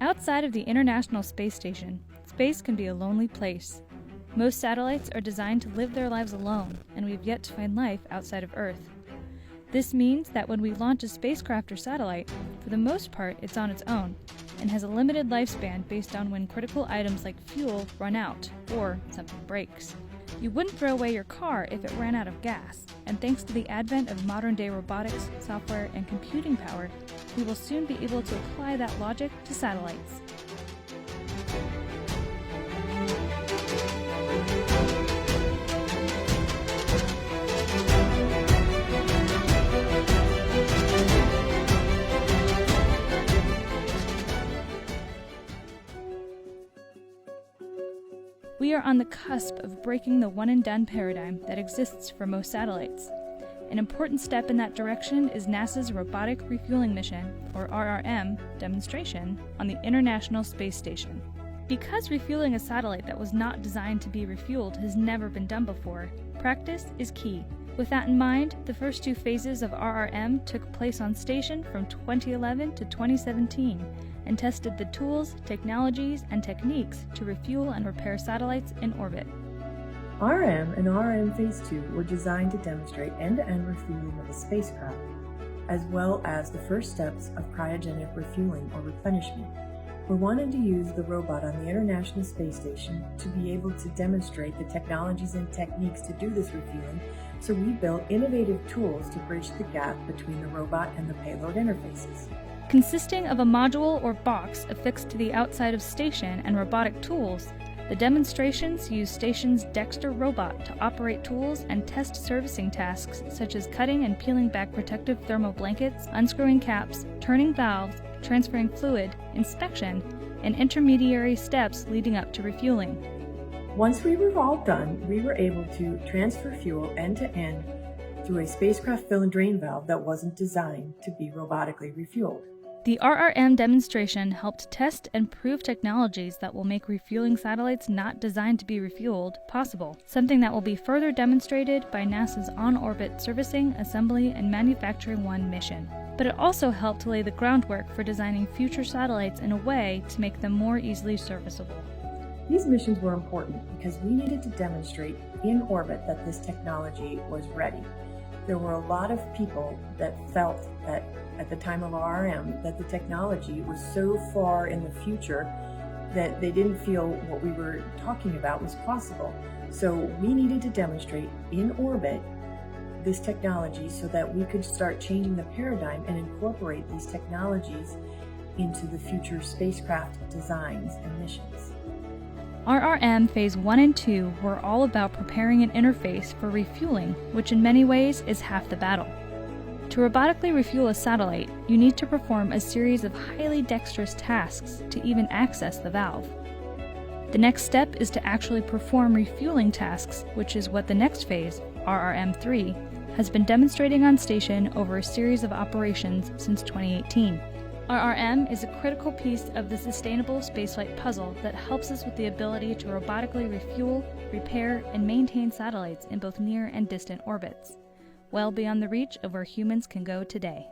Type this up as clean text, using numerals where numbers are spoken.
Outside of the International Space Station, space can be a lonely place. Most satellites are designed to live their lives alone, and we've yet to find life outside of Earth. This means that when we launch a spacecraft or satellite, for the most part it's on its own, and has a limited lifespan based on when critical items like fuel run out, or something breaks. You wouldn't throw away your car if it ran out of gas, and thanks to the advent of modern-day robotics, software, and computing power, we will soon be able to apply that logic to satellites. We are on the cusp of breaking the one-and-done paradigm that exists for most satellites. An important step in that direction is NASA's Robotic Refueling Mission, or RRM, demonstration on the International Space Station. Because refueling a satellite that was not designed to be refueled has never been done before, practice is key. With that in mind, the first 2 phases of RRM took place on station from 2011 to 2017 and tested the tools, technologies, and techniques to refuel and repair satellites in orbit. RM and RM Phase 2 were designed to demonstrate end-to-end refueling of a spacecraft, as well as the first steps of cryogenic refueling or replenishment. We wanted to use the robot on the International Space Station to be able to demonstrate the technologies and techniques to do this refueling, so we built innovative tools to bridge the gap between the robot and the payload interfaces. Consisting of a module or box affixed to the outside of station and robotic tools, the demonstrations use station's Dexter robot to operate tools and test servicing tasks such as cutting and peeling back protective thermal blankets, unscrewing caps, turning valves, transferring fluid, inspection, and intermediary steps leading up to refueling. Once we were all done, we were able to transfer fuel end-to-end through a spacecraft fill and drain valve that wasn't designed to be robotically refueled. The RRM demonstration helped test and prove technologies that will make refueling satellites not designed to be refueled possible, something that will be further demonstrated by NASA's On-Orbit Servicing, Assembly, and Manufacturing 1 mission. But it also helped to lay the groundwork for designing future satellites in a way to make them more easily serviceable. These missions were important because we needed to demonstrate in orbit that this technology was ready. There were a lot of people that felt that at the time of RRM that the technology was so far in the future that they didn't feel what we were talking about was possible. So we needed to demonstrate in orbit this technology so that we could start changing the paradigm and incorporate these technologies into the future spacecraft designs and missions. RRM Phase 1 and 2 were all about preparing an interface for refueling, which in many ways is half the battle. To robotically refuel a satellite, you need to perform a series of highly dexterous tasks to even access the valve. The next step is to actually perform refueling tasks, which is what the next phase, RRM3, has been demonstrating on station over a series of operations since 2018. RRM is a critical piece of the sustainable spaceflight puzzle that helps us with the ability to robotically refuel, repair, and maintain satellites in both near and distant orbits, well beyond the reach of where humans can go today.